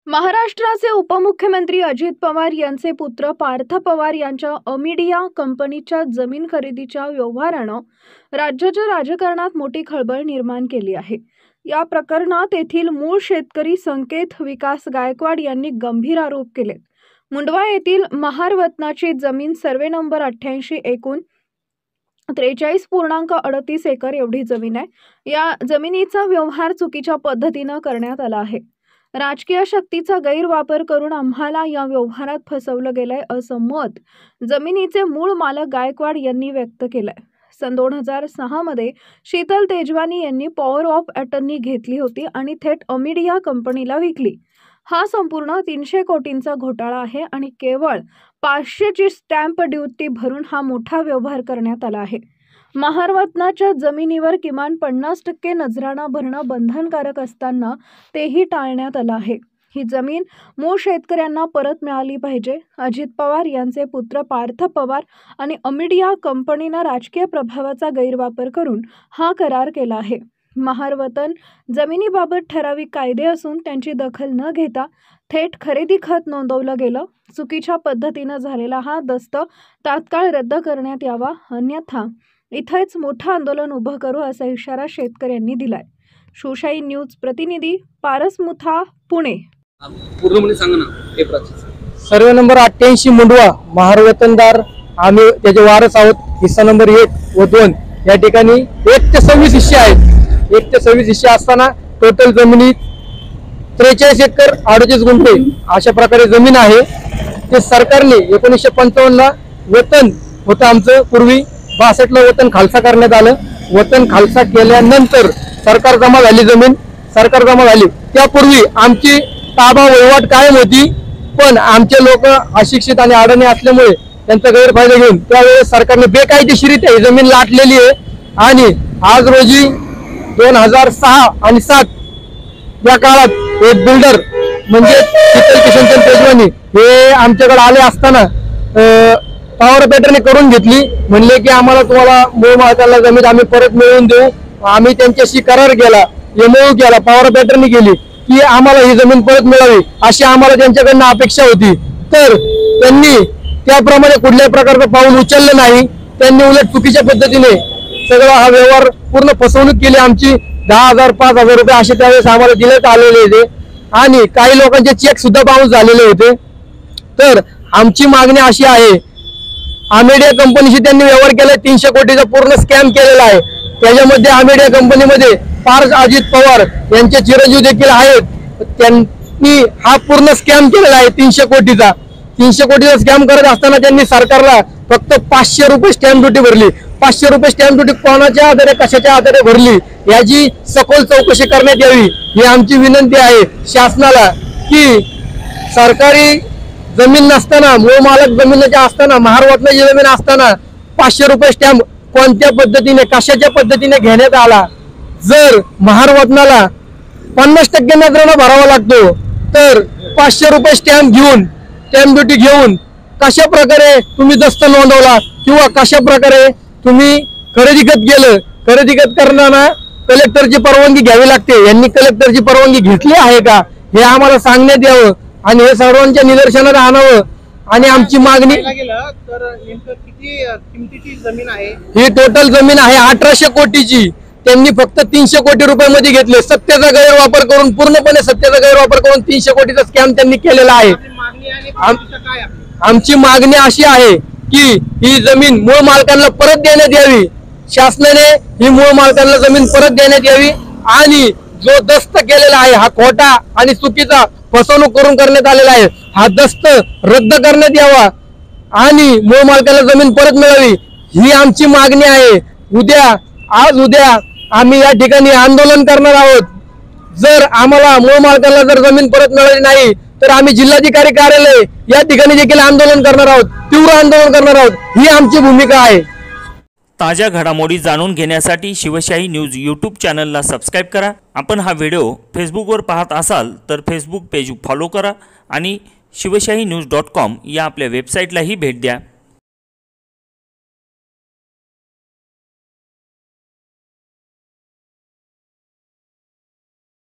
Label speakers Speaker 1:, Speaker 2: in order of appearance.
Speaker 1: महाराष्ट्राचे उपमुख्यमंत्री अजित पवार यांचे पुत्र पार्थ पवार यांच्या अमिडिया कंपनीच्या जमीन खरेदीच्या व्यवहारानं राज्याच्या राजकारणात मोठी खळबळ निर्माण केली आहे। या प्रकरणात येथील मूळ शेतकरी संकेत विकास गायकवाड यांनी गंभीर आरोप केलेत। मुंडवा येथील महारवतनाची जमीन सर्वे नंबर 88 एकूण 43.38 एकर एवढी जमीन आहे। या जमिनीचा व्यवहार चुकीच्या पद्धतीने करण्यात आला आहे। राजकीय शक्तीचा गैरवापर करून आम्हाला या व्यवहारात फसवलं गेलंय असं मत जमिनीचे मूळ मालक गायकवाड यांनी व्यक्त केलंय। सन 2006 मध्ये शीतल तेजवानी यांनी पॉवर ऑफ अटर्नी घेतली होती आणि थेट अमिडिया कंपनीला विकली। हा संपूर्ण 300 कोटींचा घोटाळा आहे आणि केवळ 500 ची स्टॅम्प ड्युटी भरून हा मोठा व्यवहार करण्यात आला आहे। महारवतनाच्या जमिनीवर किमान 50% नजराणा भरणं बंधनकारक असताना तेही टाळण्यात आलं आहे। ही जमीन मूळ शेतकऱ्यांना परत मिळाली पाहिजे। अजित पवार यांचे पुत्र पार्थ पवार आणि अमिडिया कंपनीनं राजकीय प्रभावाचा गैरवापर करून हा करार केला आहे। महारवतन जमिनीबाबत ठराविक कायदे असून त्यांची दखल न घेता थेट खरेदी खत नोंदवलं गेलं। चुकीच्या पद्धतीनं झालेला हा दस्त तात्काळ रद्द करण्यात यावा, अन्यथा इथेच मोठं आंदोलन उभं करू असा इशारा शेतकऱ्यांनी दिलाय। शिवशाही न्यूज प्रतिनिधी पारस मुथा, पुणे।
Speaker 2: पूर्णपणे सांगा ना हे प्रोसेस।
Speaker 3: सर्वे नंबर 88 मुंडवा महारवतनदार आम्ही त्याचे वारस आहोत। हिस्सा नंबर 1 व 2 या ठिकाणी 1 ते 26 हिस्से आहेत। 1 ते 26 हिस्से असताना टोटल जमिनी 43 एकर 38 गुंठे अशा प्रकारे जमीन आहे। ते सरकारने 1955 ला वतन होतं आमचं, पूर्वी 62 ला वतन खालसा करण्यात आलं। वतन खालसा केल्यानंतर सरकार जमा झाली, जमीन सरकार जमा झाली। त्यापूर्वी आमची ताबा वहिवाट कायम होती, पण आमचे लोक अशिक्षित आणि अडाणी असल्यामुळे त्यांचा गैरफायदा घेऊन त्यावेळेस सरकारने बेकायदेशीरित्या ही जमीन लाटलेली आहे। आणि आज रोजी 2006 आणि 7 या काळात एक बिल्डर म्हणजे शीतल किशनचंद तेजवानी हे आमच्याकडे आले असताना पॉवर पेटरने करून घेतली। म्हणले की आम्हाला तुम्हाला मूळ मालकाला जमीन आम्ही परत मिळवून देऊ। आम्ही त्यांच्याशी करार केला, एमओयू केला, पॉवर पेटरने केली की आम्हाला ही जमीन परत मिळावी अशी आम्हाला त्यांच्याकडनं अपेक्षा होती। तर त्यांनी त्याप्रमाणे कुठल्याही प्रकारचं पाऊल उचललं नाही। त्यांनी उलट चुकीच्या पद्धतीने सगळा हा व्यवहार पूर्ण फसवणूक केली। आमची 10,000 5,000 रुपये असे त्यावेळेस आम्हाला देण्यात आलेले होते आणि काही लोकांचे चेक सुद्धा बाउन्स झालेले होते। तर आमची मागणी अशी आहे, अमिडिया कंपनीशी त्यांनी व्यवहार केला, 300 कोटीचा पूर्ण स्कॅम केलेला आहे। त्याच्यामध्ये अमिडिया कंपनीमध्ये पार्थ अजित पवार यांचे चिरंजीव देखील आहेत। त्यांनी हा पूर्ण स्कॅम केलेला आहे 300 कोटीचा। 300 कोटीचा स्कॅम करत असताना त्यांनी सरकारला फक्त 500 रुपये स्टॅम्प ड्युटी भरली। 500 रुपये स्टॅम्प ड्युटी कोणाच्या आधारे कशाच्या आधारे भरली याची सखोल चौकशी करण्यात यावी ही आमची विनंती आहे शासनाला। की सरकारी जमीन नसताना, मूळ मालक जमिनीच्या असताना, महारवतनाची जमीन असताना 500 रुपये स्टॅम्प कोणत्या पद्धतीने कशाच्या पद्धतीने घेण्यात आला। जर महारवतनाला 50% नजराणा भरावा लागतो तर 500 रुपये स्टॅम्प घेऊन, स्टॅम्प ड्युटी घेऊन कशा प्रकारे तुम्ही दस्त नोंदवला किंवा कशा प्रकारे तुम्ही खरेदी खत केलं। खरेदी खत करताना कलेक्टरची परवानगी घ्यावी लागते, यांनी कलेक्टरची परवानगी घेतली आहे का हे आम्हाला सांगण्यात यावं आणि हे सर्वांच्या निदर्शनात आणावं। आणि आमची मागणी
Speaker 2: तर नेमकं किती किमतीची जमीन आहे?
Speaker 3: ही टोटल जमीन आहे 1800 कोटीची। त्यांनी फक्त 300 कोटी रुपयामध्ये घेतले। सत्तेचा गैरवापर करून, पूर्णपणे सत्तेचा गैरवापर करून 300 कोटीचा स्कॅम त्यांनी केलेला आहे। आमची मागणी अशी आहे की ही जमीन मूळ मालकांना परत देण्यात यावी। शासनाने ही मूळ मालकांना जमीन परत देण्यात यावी आणि जो दस्त केलेला आहे हा खोटा आणि चुकीचा फसवणूक करून करण्यात आलेला आहे, हा दस्त रद्द करण्यात यावा आणि मूळ मालकाला जमीन परत मिळावी ही आमची मागणी आहे। उद्या आम्ही या ठिकाणी आंदोलन करणार आहोत। जर आम्हाला मूळ मालकाला जर जमीन परत मिळाली नाही तर आम्ही जिल्हाधिकारी कार्यालय या ठिकाणी देखील आंदोलन करणार आहोत, तीव्र आंदोलन करणार आहोत। ही आमची भूमिका आहे।
Speaker 4: ताज्या घडामोडी जाणून घेण्यासाठी शिवशाही न्यूज यूट्यूब चॅनलला सबस्क्राईब करा। आपण हा व्हिडिओ फेसबुकवर पाहत असाल तर फेसबुक पेज फॉलो करा आणि शिवशाही news.com या आपल्या वेबसाईटलाही भेट द्या।